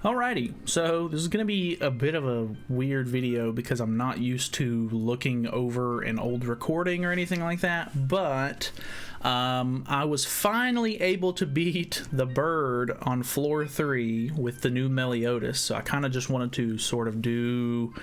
Alrighty, so this is going to be a bit of a weird video because I'm not used to looking over an old recording or anything like that, but I was finally able to beat the bird on floor 3 with the new Meliodas, so I kind of just wanted to sort of do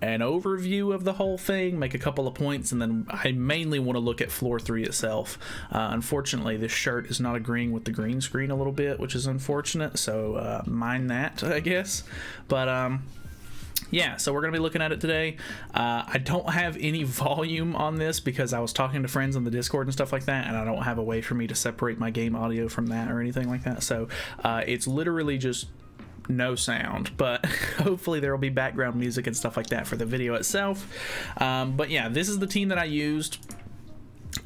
an overview of the whole thing, make a couple of points, and then I mainly want to look at floor 3 itself. Unfortunately, this shirt is not agreeing with the green screen a little bit, which is unfortunate, so mind that, I guess. But yeah, so we're going to be looking at it today. I don't have any volume on this because I was talking to friends on the Discord and stuff like that, and I don't have a way for me to separate my game audio from that or anything like that, so it's literally just no sound, but hopefully there will be background music and stuff like that for the video itself. But yeah, this is the team that I used.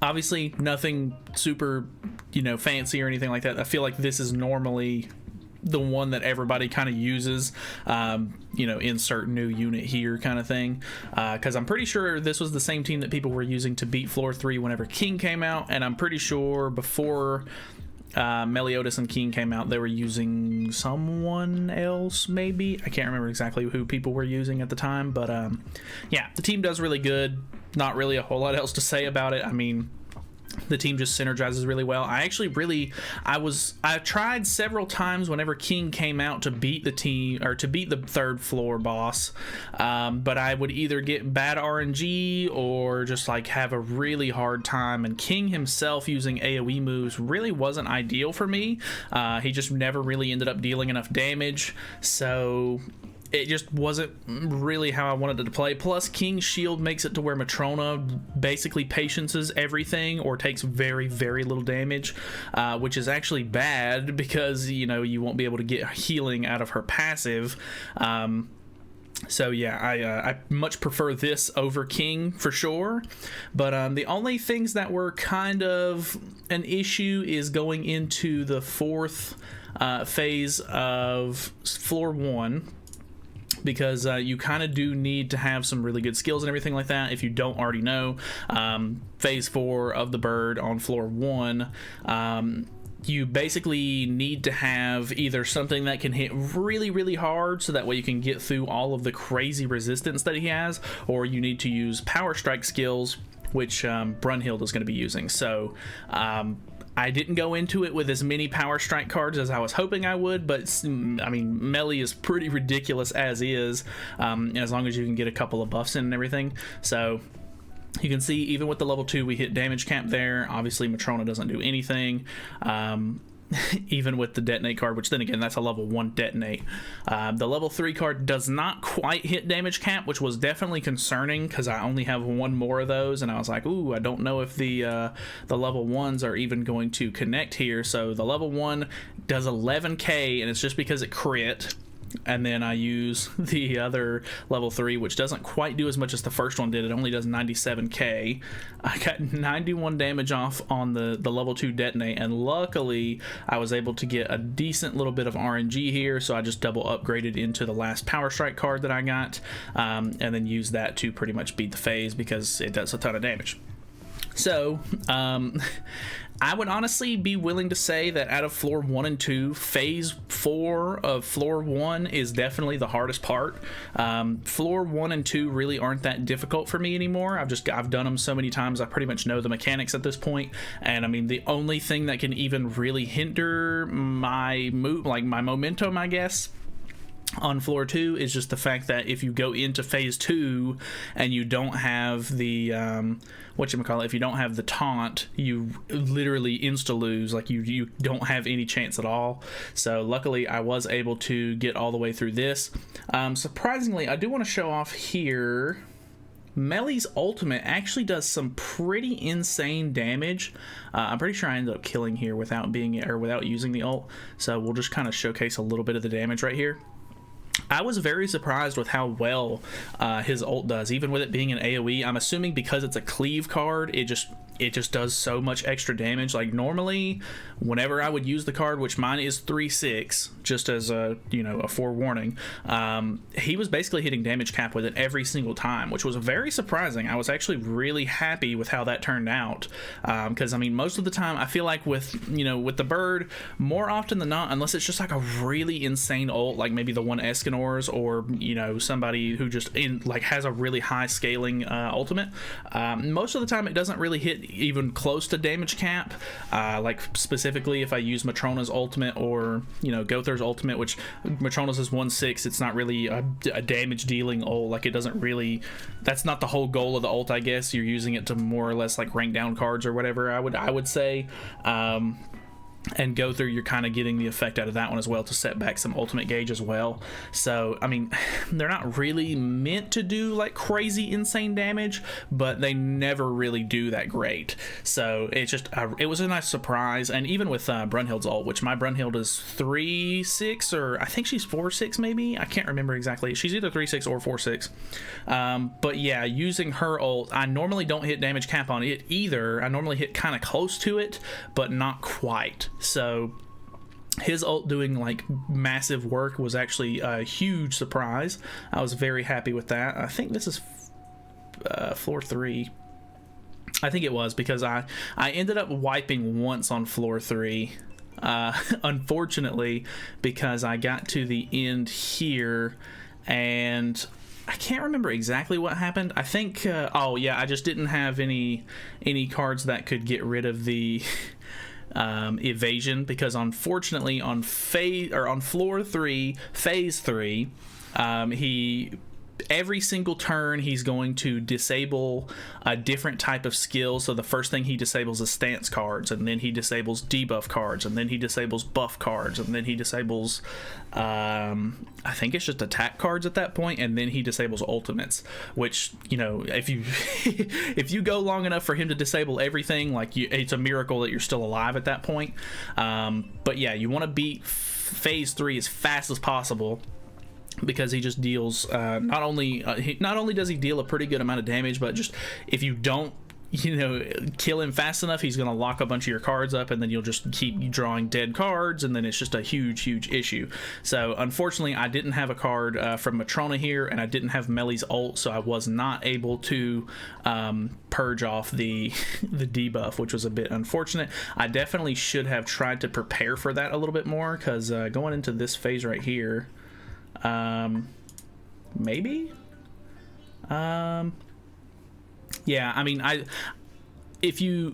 Obviously nothing super, fancy or anything like that. I feel like this is normally the one that everybody kind of uses, insert new unit here kind of thing, because I'm pretty sure this was the same team that people were using to beat floor 3 whenever King came out, and I'm pretty sure before Meliodas and King came out, they were using someone else, maybe. I can't remember exactly who people were using at the time, but yeah, the team does really good. Not really a whole lot else to say about it. I mean, the team just synergizes really well. I tried several times whenever King came out to beat the team, or to beat the third floor boss, but I would either get bad RNG or just like have a really hard time, and King himself using AoE moves really wasn't ideal for me. He just never really ended up dealing enough damage, so it just wasn't really how I wanted it to play. Plus, King's shield makes it to where Matrona basically patiences everything or takes very, very little damage, which is actually bad because, you won't be able to get healing out of her passive. So yeah, I much prefer this over King for sure. But the only things that were kind of an issue is going into the fourth phase of floor 1. Because you kind of do need to have some really good skills and everything like that. If you don't already know, phase 4 of the bird on floor 1, you basically need to have either something that can hit really, really hard so that way you can get through all of the crazy resistance that he has, or you need to use power strike skills, which Brunhild is going to be using. So I didn't go into it with as many power strike cards as I was hoping I would, but I mean, Melee is pretty ridiculous as is, as long as you can get a couple of buffs in and everything. So you can see even with the level 2 we hit damage cap there. Obviously Matrona doesn't do anything, even with the detonate card, which then again, that's a level 1 detonate. The level 3 card does not quite hit damage cap, which was definitely concerning because I only have one more of those, and I was like, ooh, I don't know if the level 1s are even going to connect here. So the level 1 does 11k, and it's just because it crit. And then I use the other level 3, which doesn't quite do as much as the first one did. It only does 97k. I got 91 damage off on the level 2 detonate, and luckily I was able to get a decent little bit of RNG here, so I just double upgraded into the last power strike card that I got, and then use that to pretty much beat the phase because it does a ton of damage. So I would honestly be willing to say that out of floor 1 and 2, phase 4 of floor 1 is definitely the hardest part. Floor 1 and 2 really aren't that difficult for me anymore. I've done them so many times, I pretty much know the mechanics at this point. And I mean, the only thing that can even really hinder my move, like my momentum, I guess, on floor 2 is just the fact that if you go into phase 2 and you don't have the if you don't have the taunt, you literally insta lose. Like you don't have any chance at all. So luckily I was able to get all the way through this. Surprisingly, I do want to show off here, Melee's ultimate actually does some pretty insane damage. I'm pretty sure I ended up killing here without using the ult, so we'll just kind of showcase a little bit of the damage right here. I was very surprised with how well his ult does, even with it being an AoE. I'm assuming because it's a cleave card, it just it just does so much extra damage. Like normally whenever I would use the card, which mine is 3/6, just as a, you know, a forewarning, he was basically hitting damage cap with it every single time, which was very surprising. I was actually really happy with how that turned out, because I mean, most of the time I feel like with, you know, with the bird, more often than not, unless it's just like a really insane ult, like maybe the one Escanor's, or, you know, somebody who just like has a really high scaling ultimate, most of the time it doesn't really hit even close to damage cap. Like specifically if I use Matrona's ultimate, or, you know, Gothar's ultimate, which Matrona's is 1/6, it's not really a damage dealing ult. Like it doesn't really, that's not the whole goal of the ult, I guess. You're using it to more or less like rank down cards or whatever, I would say. And Gothar, you're kind of getting the effect out of that one as well to set back some ultimate gauge as well. So I mean, they're not really meant to do like crazy insane damage, but they never really do that great. So it's just it was a nice surprise. And even with Brunhild's ult, which my Brunhild is 3/6, or I think she's 4/6 maybe, I can't remember exactly, she's either 3/6 or 4/6, but yeah, using her ult, I normally don't hit damage cap on it either. I normally hit kind of close to it, but not quite. So his ult doing like massive work was actually a huge surprise. I was very happy with that. I think this is floor 3. I think it was, because I ended up wiping once on floor 3, unfortunately, because I got to the end here and I can't remember exactly what happened. I think oh yeah, I just didn't have any cards that could get rid of the evasion, because unfortunately on floor 3, phase 3, he, every single turn he's going to disable a different type of skill. So the first thing he disables is stance cards, and then he disables debuff cards, and then he disables buff cards, and then he disables I think it's just attack cards at that point, and then he disables ultimates, which, you know, if you if you go long enough for him to disable everything, like it's a miracle that you're still alive at that point. But yeah, you want to beat phase 3 as fast as possible, because he just deals not only does he deal a pretty good amount of damage, but just if you don't, you know, kill him fast enough, he's going to lock a bunch of your cards up, and then you'll just keep drawing dead cards, and then it's just a huge issue. So unfortunately I didn't have a card from Matrona here, and I didn't have Melly's ult, so I was not able to purge off the debuff, which was a bit unfortunate. I definitely should have tried to prepare for that a little bit more, because going into this phase right here, maybe yeah, I mean, if you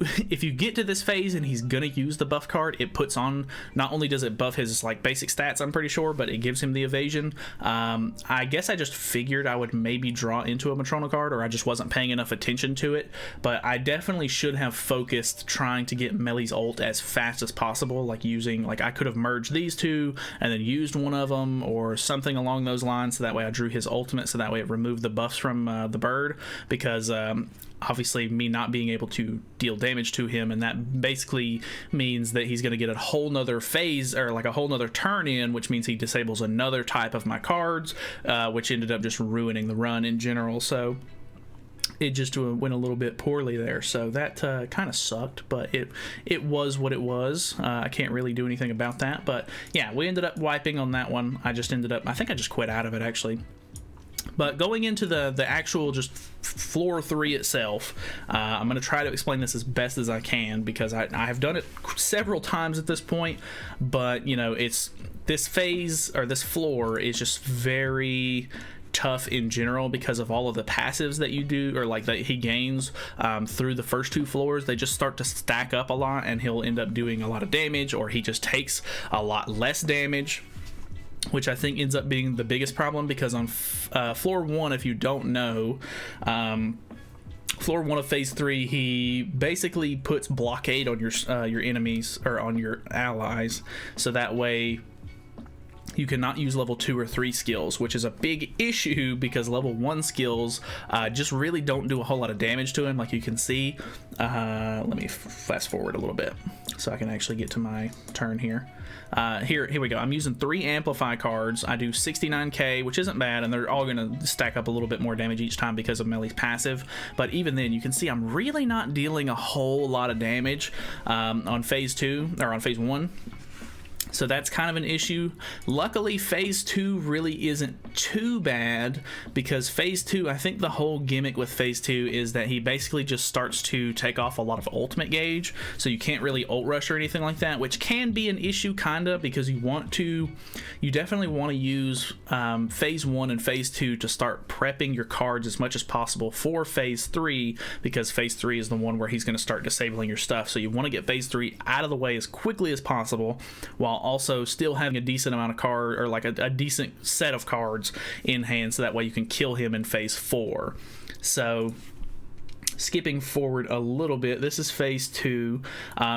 get to this phase and he's gonna use the buff card, it puts on, not only does it buff his like basic stats, I'm pretty sure, but it gives him the evasion. I guess I just figured I would maybe draw into a Matrona card, or I just wasn't paying enough attention to it. But I definitely should have focused trying to get Melly's ult as fast as possible, like using, like I could have merged these two and then used one of them or something along those lines, so that way I drew his ultimate, so that way it removed the buffs from the bird, because obviously me not being able to deal damage to him, and that basically means that he's going to get a whole nother phase, or like a whole nother turn in, which means he disables another type of my cards, which ended up just ruining the run in general. So it just went a little bit poorly there, so that kind of sucked, but it was what it was. I can't really do anything about that. But yeah, we ended up wiping on that one. I think I just quit out of it actually. But going into the actual just floor 3 itself, I'm going to try to explain this as best as I can, because I have done it several times at this point, but you know, it's this phase, or this floor, is just very tough in general because of all of the passives that you do, or like that he gains through the first 2 floors. They just start to stack up a lot, and he'll end up doing a lot of damage, or he just takes a lot less damage, which I think ends up being the biggest problem, because on floor 1, if you don't know, floor 1 of phase 3, he basically puts blockade on your enemies, or on your allies, so that way you cannot use level 2 or 3 skills, which is a big issue because level 1 skills just really don't do a whole lot of damage to him, like you can see. Let me fast forward a little bit so I can actually get to my turn here. Here we go. I'm using 3 amplify cards. I do 69k, which isn't bad, and they're all going to stack up a little bit more damage each time because of Meli's passive. But even then, you can see I'm really not dealing a whole lot of damage on phase 2 or on phase 1. So that's kind of an issue. Luckily, phase 2 really isn't too bad because phase 2, I think the whole gimmick with phase 2 is that he basically just starts to take off a lot of ultimate gauge, so you can't really ult rush or anything like that, which can be an issue kinda because you definitely want to use phase 1 and phase 2 to start prepping your cards as much as possible for phase 3, because phase 3 is the one where he's going to start disabling your stuff. So you want to get phase 3 out of the way as quickly as possible while also still having a decent amount of card, or like a decent set of cards in hand, so that way you can kill him in phase 4. So skipping forward a little bit, this is phase 2.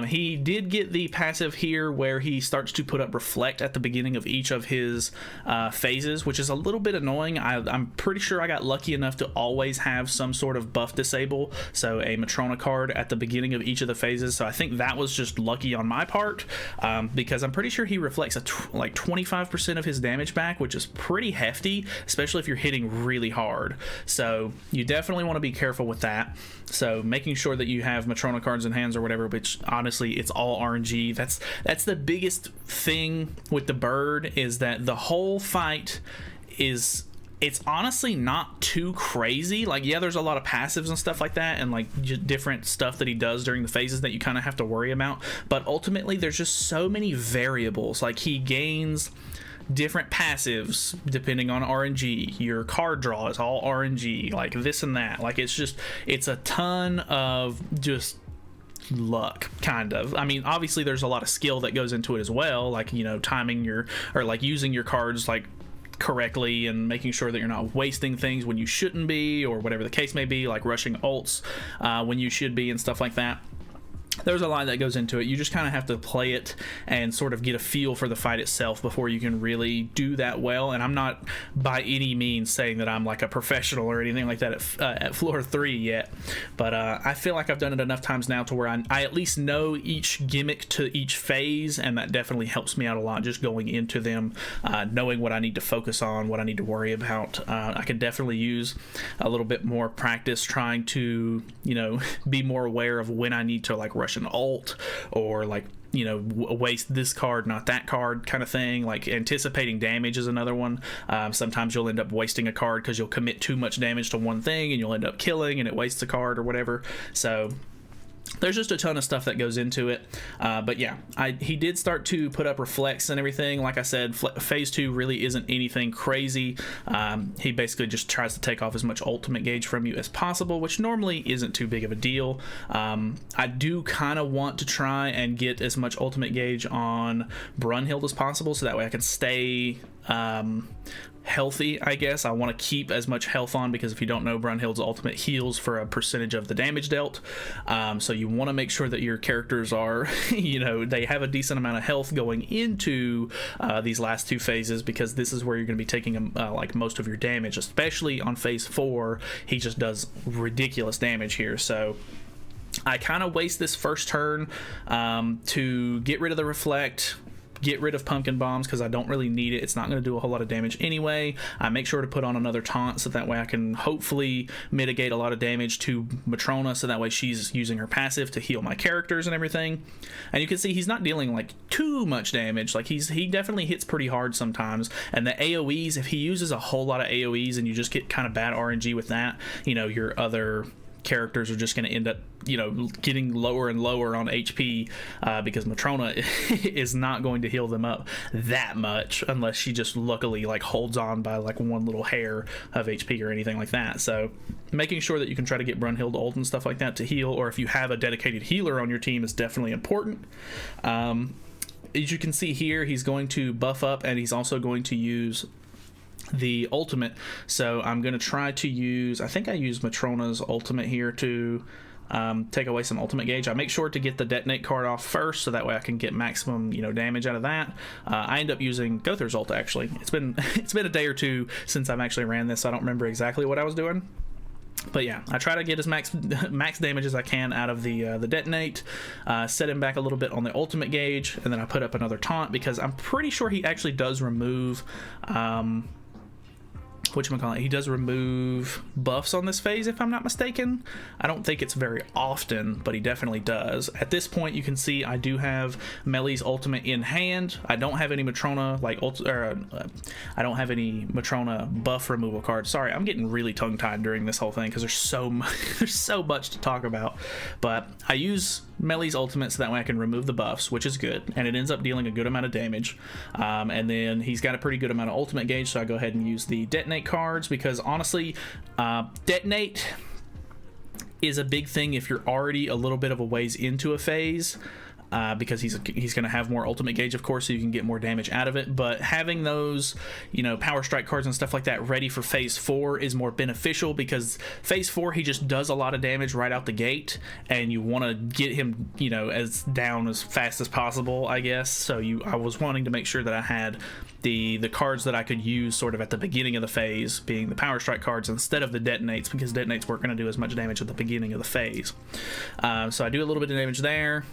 He did get the passive here where he starts to put up reflect at the beginning of each of his phases, which is a little bit annoying. I'm pretty sure I got lucky enough to always have some sort of buff disable, so a Matrona card at the beginning of each of the phases. So I think that was just lucky on my part, because I'm pretty sure he reflects like 25% of his damage back, which is pretty hefty, especially if you're hitting really hard. So you definitely want to be careful with that. So making sure that you have Matrona cards in hands or whatever, which honestly it's all RNG. That's the biggest thing with the bird, is that the whole fight is, it's honestly not too crazy. Like, yeah, there's a lot of passives and stuff like that, and like different stuff that he does during the phases that you kind of have to worry about, but ultimately there's just so many variables. Like, he gains different passives depending on RNG. Your card draw is all RNG, like this and that. Like, it's a ton of just luck, kind of. I mean, obviously there's a lot of skill that goes into it as well, like, you know, timing your, or like using your cards like correctly and making sure that you're not wasting things when you shouldn't be, or whatever the case may be, like rushing ults when you should be and stuff like that. There's a lot that goes into it. You just kind of have to play it and sort of get a feel for the fight itself before you can really do that well. And I'm not by any means saying that I'm like a professional or anything like that at floor 3 yet, but I feel like I've done it enough times now to where I at least know each gimmick to each phase, and that definitely helps me out a lot just going into them, knowing what I need to focus on, what I need to worry about. I can definitely use a little bit more practice trying to, you know, be more aware of when I need to like rush an ult, or like, you know, waste this card, not that card, kind of thing. Like, anticipating damage is another one. Sometimes you'll end up wasting a card because you'll commit too much damage to one thing and you'll end up killing and it wastes a card or whatever. So there's just a ton of stuff that goes into it, but yeah, he did start to put up reflects and everything. Like I said, phase 2 really isn't anything crazy. He basically just tries to take off as much ultimate gauge from you as possible, which normally isn't too big of a deal. I do kind of want to try and get as much ultimate gauge on Brunhild as possible, so that way I can stay healthy, I guess. I want to keep as much health on, because if you don't know, Brunhild's ultimate heals for a percentage of the damage dealt. So you want to make sure that your characters are, you know, they have a decent amount of health going into these last 2 phases, because this is where you're going to be taking like most of your damage, especially on phase 4. He just does ridiculous damage here. So I kind of waste this first turn to get rid of the reflect, get rid of pumpkin bombs, because I don't really need it. It's not going to do a whole lot of damage anyway. I make sure to put on another taunt, so that way I can hopefully mitigate a lot of damage to Matrona, so that way she's using her passive to heal my characters and everything. And you can see he's not dealing like too much damage. Like, he definitely hits pretty hard sometimes. And the AoEs, if he uses a whole lot of AoEs and you just get kind of bad RNG with that, you know, your other characters are just going to end up, you know, getting lower and lower on HP, because Matrona is not going to heal them up that much unless she just luckily like holds on by like one little hair of HP or anything like that. So making sure that you can try to get Brunhild ult and stuff like that to heal, or if you have a dedicated healer on your team, is definitely important. As you can see here, he's going to buff up, and he's also going to use the ultimate. So I'm going to try to use, I think I used Matrona's ultimate here to take away some ultimate gauge. I make sure to get the detonate card off first, so that way I can get maximum, you know, damage out of that. I end up using Gothar's ult, actually. It's been a day or two since I've actually ran this, so I don't remember exactly what I was doing. But yeah, I try to get as max damage as I can out of the detonate, set him back a little bit on the ultimate gauge, and then I put up another taunt because I'm pretty sure he actually does remove whatchamacallit, he does remove buffs on this phase, if I'm not mistaken. I don't think it's very often, but he definitely does. At this point, you can see I do have Meli's ultimate in hand. I don't have any Matrona I don't have any Matrona buff removal cards. Sorry, I'm getting really tongue-tied during this whole thing because there's so much to talk about. But I use Meli's ultimate so that way I can remove the buffs, which is good, and it ends up dealing a good amount of damage. And then he's got a pretty good amount of ultimate gauge, so I go ahead and use the detonate cards because honestly, detonate is a big thing if you're already a little bit of a ways into a phase. Because he's going to have more ultimate gauge, of course, so you can get more damage out of it. But having those, you know, power strike cards and stuff like that ready for phase 4 is more beneficial, because phase 4 he just does a lot of damage right out the gate, and you want to get him, you know, as down as fast as possible, I guess. So I was wanting to make sure that I had the cards that I could use sort of at the beginning of the phase, being the power strike cards instead of the detonates, because detonates weren't going to do as much damage at the beginning of the phase. So I do a little bit of damage there.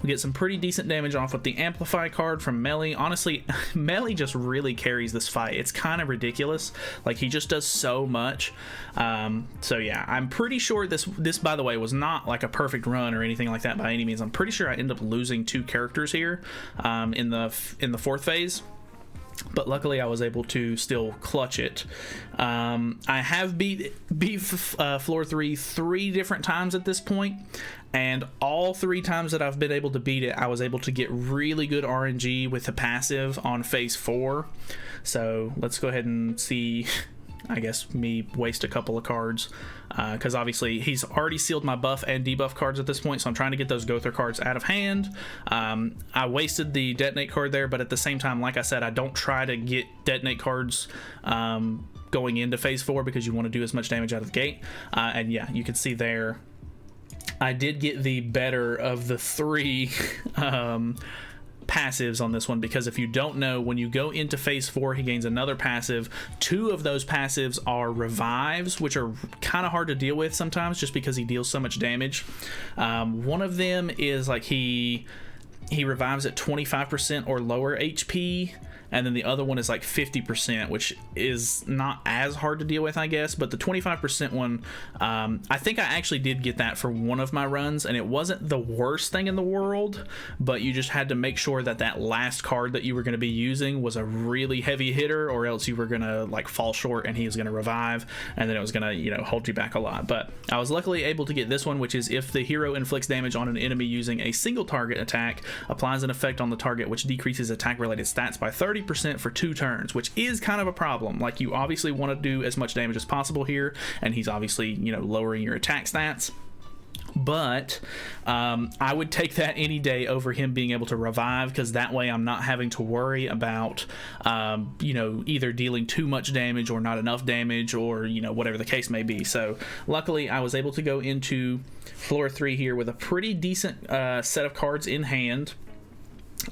We get some pretty decent damage off with the Amplify card from Meli. Honestly, Meli just really carries this fight. It's kind of ridiculous. Like, he just does so much. So yeah, I'm pretty sure this, by the way, was not like a perfect run or anything like that by any means. I'm pretty sure I end up losing 2 characters here in the 4th phase. But luckily I was able to still clutch it. I have beat floor 3 different times at this point, and all 3 times that I've been able to beat it, I was able to get really good RNG with the passive on phase 4. So let's go ahead and see, I guess, me waste a couple of cards, because obviously he's already sealed my buff and debuff cards at this point, so I'm trying to get those Gothar cards out of hand. I wasted the detonate card there, but at the same time, like I said, I don't try to get detonate cards going into phase 4 because you want to do as much damage out of the gate. And yeah, you can see there I did get the better of the 3 passives on this one, because if you don't know, when you go into phase 4 he gains another passive. 2 of those passives are revives, which are kind of hard to deal with sometimes just because he deals so much damage. One of them is like he revives at 25% or lower HP, and then the other one is like 50%, which is not as hard to deal with, I guess. But the 25% one, I think I actually did get that for one of my runs, and it wasn't the worst thing in the world, but you just had to make sure that that last card that you were going to be using was a really heavy hitter, or else you were going to like fall short and he was going to revive, and then it was going to, you know, hold you back a lot. But I was luckily able to get this one, which is if the hero inflicts damage on an enemy using a single target attack, applies an effect on the target which decreases attack related stats by 30% for 2 turns, which is kind of a problem. Like, you obviously want to do as much damage as possible here, and he's obviously, you know, lowering your attack stats. But I would take that any day over him being able to revive, because that way I'm not having to worry about you know, either dealing too much damage or not enough damage, or, you know, whatever the case may be. So luckily I was able to go into floor 3 here with a pretty decent set of cards in hand.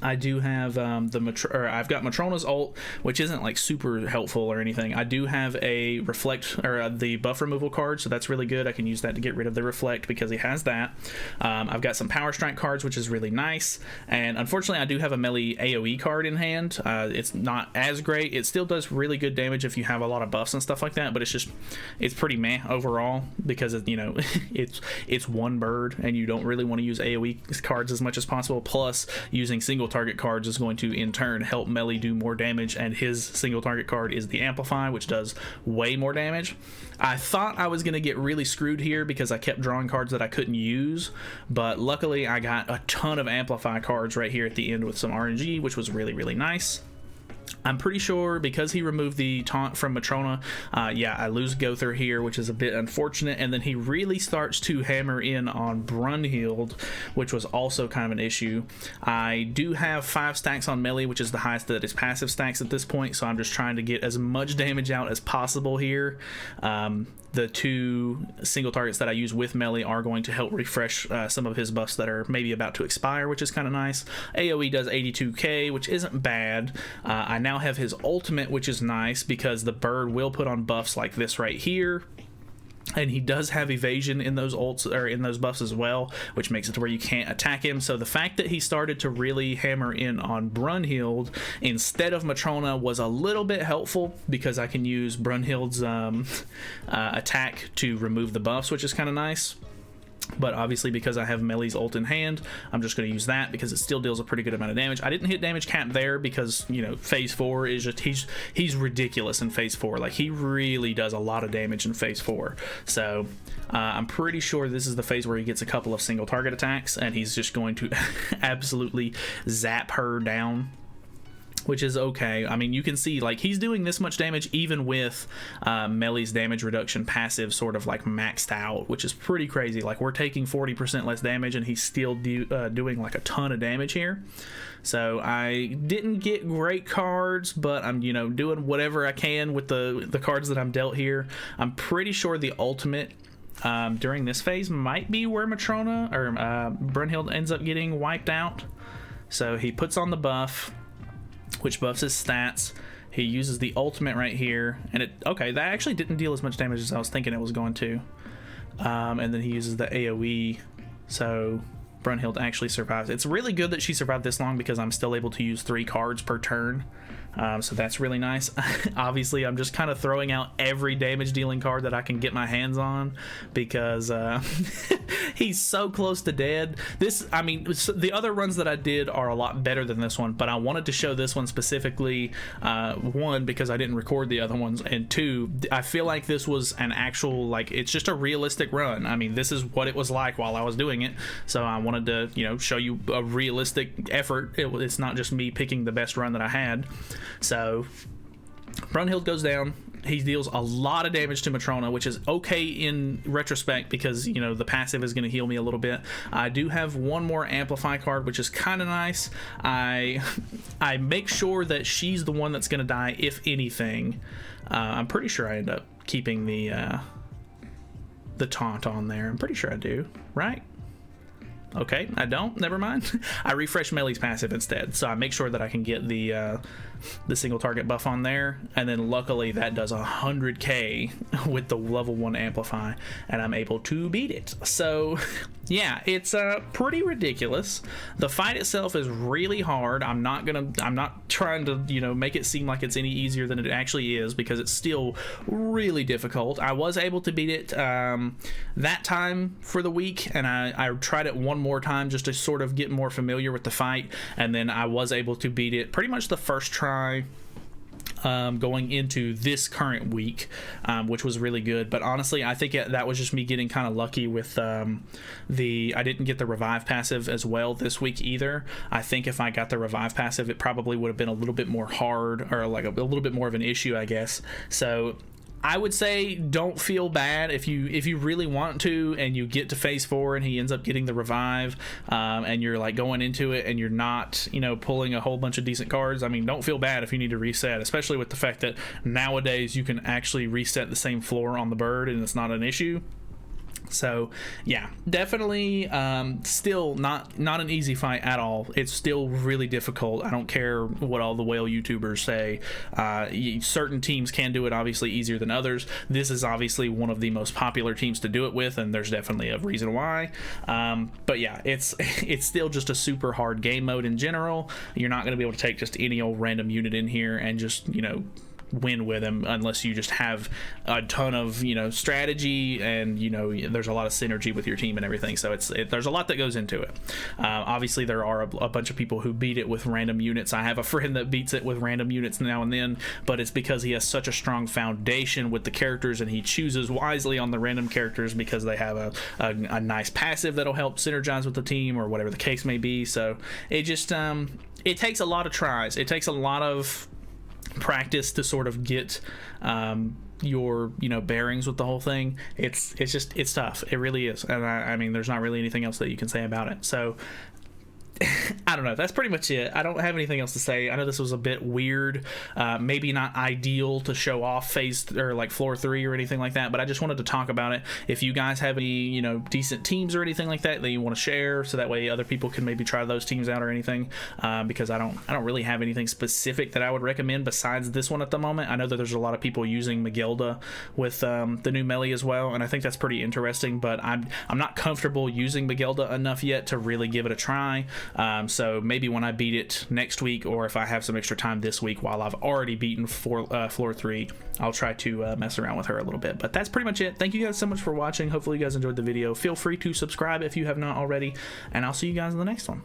I do have I've got Matrona's ult, which isn't like super helpful or anything. I do have a reflect, or the buff removal card, so that's really good. I can use that to get rid of the reflect because he has that. I've got some power strike cards, which is really nice, and unfortunately I do have a Meli AoE card in hand. It's not as great. It still does really good damage if you have a lot of buffs and stuff like that, but it's pretty meh overall, because you know, it's one bird and you don't really want to use AoE cards as much as possible. Plus, using single target cards is going to in turn help Meli do more damage, and his single target card is the Amplify, which does way more damage. I thought I was going to get really screwed here because I kept drawing cards that I couldn't use, but luckily I got a ton of Amplify cards right here at the end with some RNG, which was really, really nice. I'm pretty sure because he removed the taunt from Matrona, yeah, I lose Gother here, which is a bit unfortunate. And then he really starts to hammer in on Brunhild, which was also kind of an issue. I do have 5 stacks on melee, which is the highest that his passive stacks at this point, so I'm just trying to get as much damage out as possible here. The 2 single targets that I use with melee are going to help refresh some of his buffs that are maybe about to expire, which is kind of nice. AoE does 82k, which isn't bad. I now have his ultimate, which is nice because the bird will put on buffs like this right here. And he does have evasion in those ults, or in those buffs as well, which makes it to where you can't attack him. So the fact that he started to really hammer in on Brunhild instead of Matrona was a little bit helpful, because I can use Brunhild's attack to remove the buffs, which is kind of nice. But obviously, because I have Melee's ult in hand, I'm just going to use that because it still deals a pretty good amount of damage. I didn't hit damage cap there because, you know, phase 4 is just, he's ridiculous in phase 4. Like, he really does a lot of damage in phase 4. So I'm pretty sure this is the phase where he gets a couple of single target attacks and he's just going to absolutely zap her down, which is okay. I mean, you can see, like, he's doing this much damage even with Melee's damage reduction passive sort of like maxed out, which is pretty crazy. Like, we're taking 40% less damage and he's still doing like a ton of damage here. So I didn't get great cards, but I'm, you know, doing whatever I can with the cards that I'm dealt here. I'm pretty sure the ultimate during this phase might be where Matrona or Brunhild ends up getting wiped out. So he puts on the buff, which buffs his stats. He uses the ultimate right here, and it, okay, that actually didn't deal as much damage as I was thinking it was going to. And then he uses the AoE, so Brunhild actually survives. It's really good that she survived this long because I'm still able to use 3 cards per turn. So that's really nice. Obviously, I'm just kind of throwing out every damage dealing card that I can get my hands on because he's so close to dead. This, I mean, the other runs that I did are a lot better than this one, but I wanted to show this one specifically, 1, because I didn't record the other ones, and 2, I feel like this was an actual, like, it's just a realistic run. I mean, this is what it was like while I was doing it, so I wanted to, you know, show you a realistic effort. It's not just me picking the best run that I had. So Brunhild goes down. He deals a lot of damage to Matrona, which is okay in retrospect because, you know, the passive is going to heal me a little bit. I do have one more amplify card, which is kind of nice. I make sure that she's the one that's going to die, if anything. I'm pretty sure I end up keeping the taunt on there. I'm pretty sure I do, right? Okay, I don't. Never mind. I refresh Melee's passive instead, so I make sure that I can get the single target buff on there, and then luckily that does 100k with the level 1 amplify, and I'm able to beat it. So yeah, it's pretty ridiculous. The fight itself is really hard. I'm not trying to, you know, make it seem like it's any easier than it actually is, because it's still really difficult. I was able to beat it that time for the week, and I tried it one more time just to sort of get more familiar with the fight, and then I was able to beat it pretty much the first try going into this current week, which was really good. But honestly, I think that was just me getting kind of lucky with I didn't get the revive passive as well this week either. I think if I got the revive passive, it probably would have been a little bit more hard, or like a little bit more of an issue, I guess. So I would say don't feel bad if you really want to and you get to phase 4 and he ends up getting the revive, and you're like going into it and you're not, you know, pulling a whole bunch of decent cards. I mean, don't feel bad if you need to reset, especially with the fact that nowadays you can actually reset the same floor on the bird and it's not an issue. So yeah, definitely still not an easy fight at all. It's still really difficult. I don't care what all the whale YouTubers say. Certain teams can do it obviously easier than others. This is obviously one of the most popular teams to do it with, and there's definitely a reason why. But yeah, it's still just a super hard game mode in general. You're not going to be able to take just any old random unit in here and just, you know, win with him unless you just have a ton of, you know, strategy, and, you know, there's a lot of synergy with your team and everything. So there's a lot that goes into it. Obviously there are a bunch of people who beat it with random units. I have a friend that beats it with random units now and then, but it's because he has such a strong foundation with the characters, and he chooses wisely on the random characters because they have a nice passive that'll help synergize with the team or whatever the case may be. So it just it takes a lot of tries. It takes a lot of practice to sort of get your bearings with the whole thing. It's tough. It really is. And I mean, there's not really anything else that you can say about it. So I don't know. That's pretty much it. I don't have anything else to say. I know this was a bit weird, maybe not ideal to show off floor 3 or anything like that, but I just wanted to talk about it. If you guys have any decent teams or anything like that you want to share, so that way other people can maybe try those teams out or anything, because I don't really have anything specific that I would recommend besides this one at the moment. I know that there's a lot of people using Magilda with the new melee as well, and I think that's pretty interesting, but I'm not comfortable using Magilda enough yet to really give it a try. So maybe when I beat it next week, or if I have some extra time this week while I've already beaten floor 3, I'll try to mess around with her a little bit. But that's pretty much it. Thank you guys so much for watching. Hopefully you guys enjoyed the video. Feel free to subscribe if you have not already, and I'll see you guys in the next one.